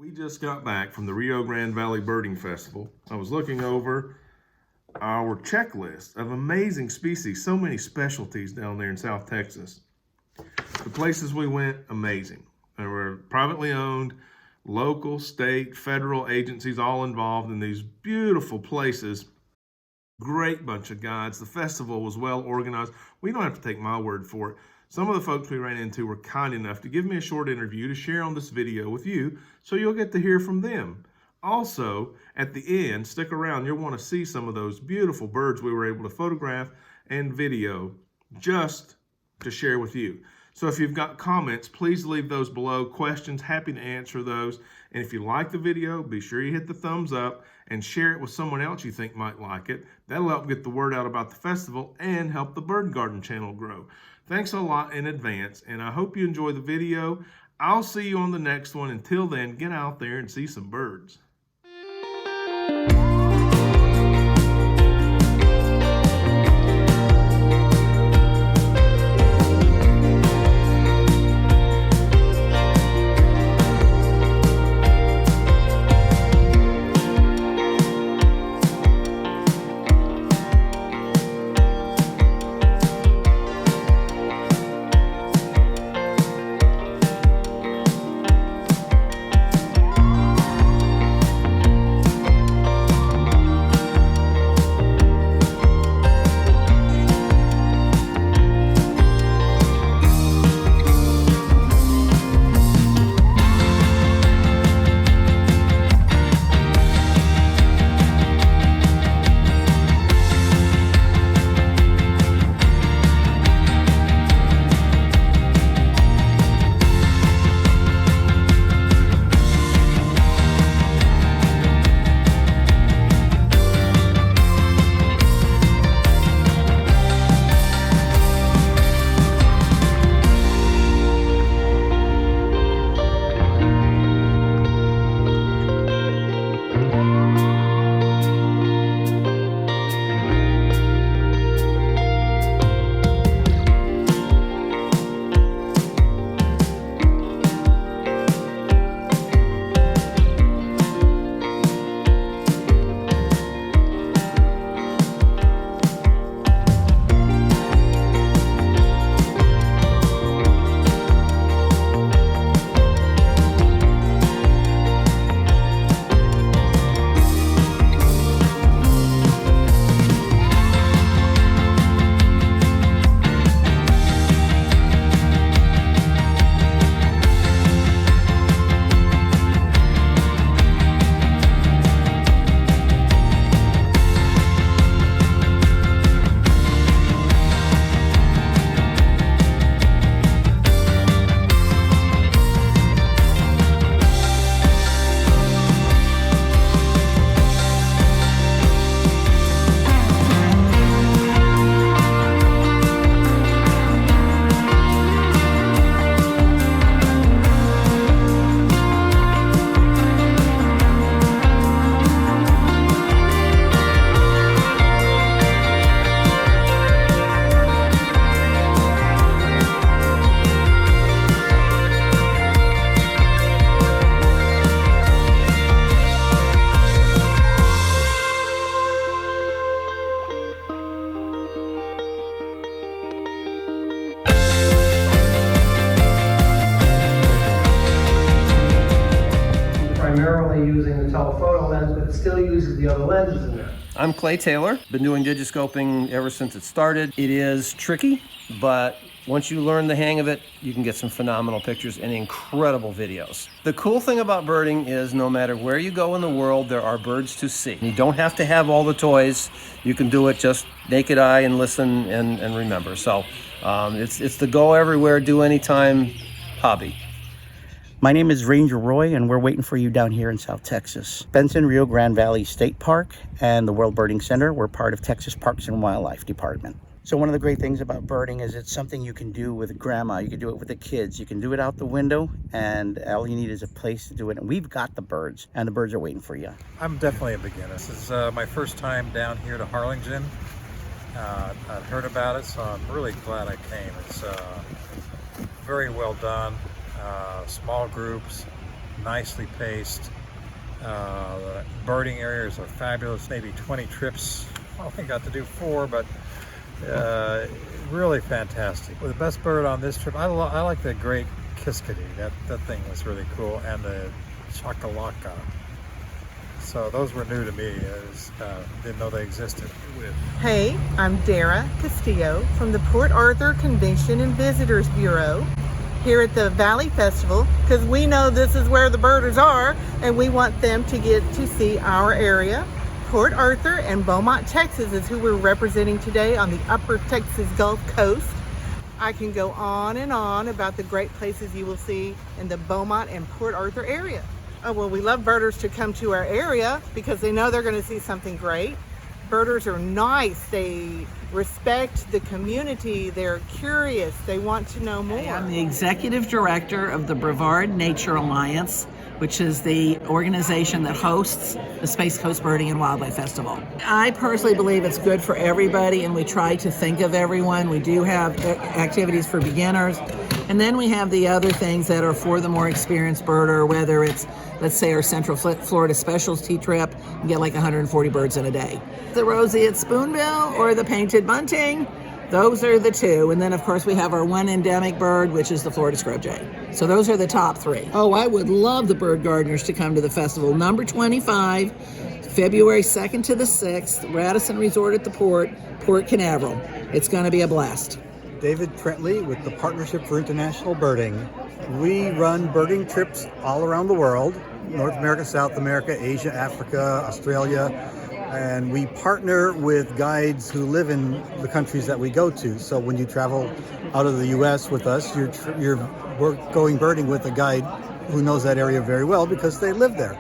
We just got back from the Rio Grande Valley Birding Festival. I was looking over our checklist of amazing species, so many specialties down there in South Texas. The places we went, amazing. There were privately owned, local, state, federal agencies all involved in these beautiful places. Great bunch of guides. The festival was well organized. We don't have to take my word for it. Some of the folks we ran into were kind enough to give me a short interview to share on this video with you, so you'll get to hear from them. Also, at the end, stick around. You'll want to see some of those beautiful birds we were able to photograph and video just to share with you. So if you've got comments, please leave those below. Questions, happy to answer those. And if you like the video, be sure you hit the thumbs up and share it with someone else you think might like it. That'll help get the word out about the festival and help the Bird Garden channel grow. Thanks a lot in advance, and I hope you enjoy the video. I'll see you on the next one. Until then, get out there and see some birds. Primarily using the telephoto lens, but it still uses the other lenses in there. I'm Clay Taylor. Been doing digiscoping ever since it started. It is tricky, but once you learn the hang of it, you can get some phenomenal pictures and incredible videos. The cool thing about birding is no matter where you go in the world, there are birds to see. You don't have to have all the toys. You can do it just naked eye and listen and remember. So it's the go everywhere, do anytime hobby. My name is Ranger Roy, and we're waiting for you down here in South Texas. Benson Rio Grande Valley State Park and the World Birding Center. We're part of Texas Parks and Wildlife Department. So one of the great things about birding is it's something you can do with grandma. You can do it with the kids. You can do it out the window, and all you need is a place to do it. And we've got the birds, and the birds are waiting for you. I'm definitely a beginner. This is my first time down here to Harlingen. I'd heard about it, so I'm really glad I came. It's very well done, small groups, nicely paced. The birding areas are fabulous, maybe 20 trips. I only got to do 4, but really fantastic. Well, the best bird on this trip, I like the great kiskadee. That thing was really cool, and the chakalaka. So those were new to me. Didn't know they existed. Hey, I'm Dara Castillo from the Port Arthur Convention and Visitors Bureau here at the Valley Festival, because we know this is where the birders are and we want them to get to see our area. Port Arthur and Beaumont, Texas is who we're representing today on the Upper Texas Gulf Coast. I can go on and on about the great places you will see in the Beaumont and Port Arthur area. Oh, well, we love birders to come to our area because they know they're going to see something great. Birders are nice. They respect the community. They're curious. They want to know more. I'm the executive director of the Brevard Nature Alliance, which is the organization that hosts the Space Coast Birding and Wildlife Festival. I personally believe it's good for everybody, and we try to think of everyone. We do have activities for beginners, and then we have the other things that are for the more experienced birder, whether it's, let's say, our Central Florida specialty trip, you get like 140 birds in a day. The roseate spoonbill or the painted bunting, those are the two. And then, of course, we have our one endemic bird, which is the Florida scrub jay. So those are the top 3. Oh, I would love the bird gardeners to come to the festival. Number 25, February 2nd to the 6th, Radisson Resort at the Port Canaveral. It's going to be a blast. David Trentley with the Partnership for International Birding. We run birding trips all around the world, North America, South America, Asia, Africa, Australia, and we partner with guides who live in the countries that we go to. So when you travel out of the U.S. with us, you're going birding with a guide who knows that area very well because they live there.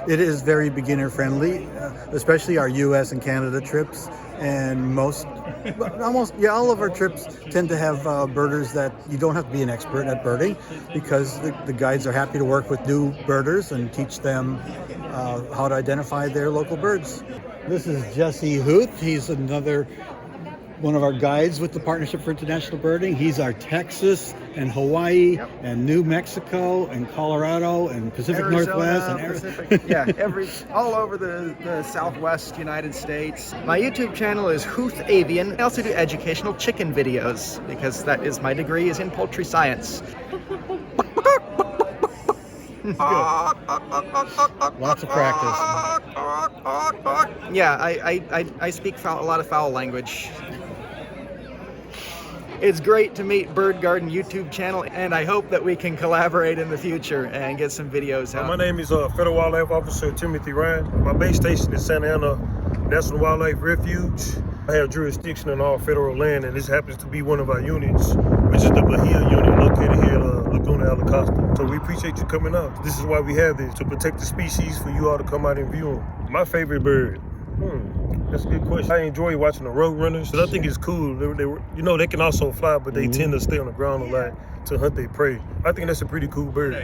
It is very beginner friendly, especially our U.S. and Canada trips, and all of our trips tend to have birders that you don't have to be an expert at birding, because the guides are happy to work with new birders and teach them how to identify their local birds. This is Jesse Huth. He's another one of our guides with the Partnership for International Birding. He's our Texas and Hawaii and New Mexico and Colorado and Pacific Northwest and Pacific, all over the Southwest United States. My YouTube channel is Huth Avian. I also do educational chicken videos because that is my degree is in poultry science. Lots of practice. Yeah, I speak a lot of foul language. It's great to meet Bird Garden YouTube channel, and I hope that we can collaborate in the future and get some videos out. My name is Federal Wildlife Officer Timothy Ryan. My base station is Santa Ana National Wildlife Refuge. I have jurisdiction on all federal land, and this happens to be one of our units, which is the Bahia unit located here in Laguna Alacosta. So we appreciate you coming out. This is why we have this, to protect the species, for you all to come out and view them. My favorite bird. That's a good question. I enjoy watching the road runners, because I think it's cool. They can also fly, but they tend to stay on the ground a lot to hunt their prey. I think that's a pretty cool bird.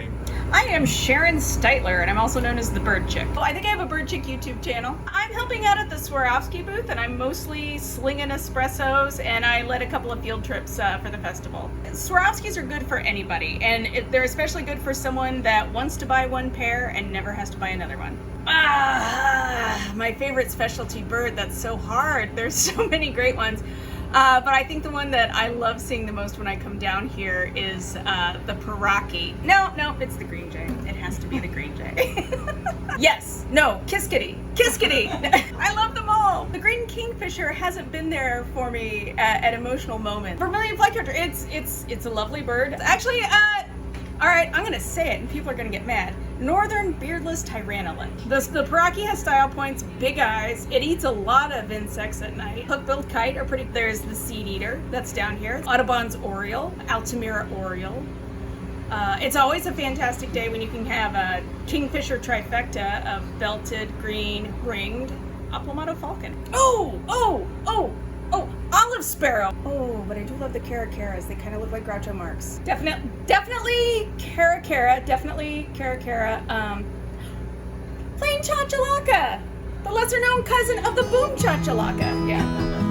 I am Sharon Steitler, and I'm also known as the Bird Chick. I think I have a Bird Chick YouTube channel. I'm helping out at the Swarovski booth, and I'm mostly slinging espressos, and I led a couple of field trips for the festival. Swarovskis are good for anybody, and they're especially good for someone that wants to buy one pair and never has to buy another one. My favorite specialty bird, that's so hard. There's so many great ones. But I think the one that I love seeing the most when I come down here is the Paraki. No, it's the green jay. It has to be the green jay. Yes, no, kiskadee. I love them all. The green kingfisher hasn't been there for me at emotional moments. Vermilion flycatcher, it's a lovely bird. Actually, all right, I'm gonna say it and people are gonna get mad. Northern beardless tyrannolin. The Paraki has style points, big eyes. It eats a lot of insects at night. Hook-billed kite are pretty. There's the seed eater that's down here. Audubon's oriole, Altamira oriole. It's always a fantastic day when you can have a kingfisher trifecta of belted, green, ringed, Aplomato falcon. Oh, olive sparrow. Oh, but I do love the caracaras. They kind of look like Groucho Marx. Definitely caracara. Plain chachalaca, the lesser known cousin of the boom chachalaca. Yeah.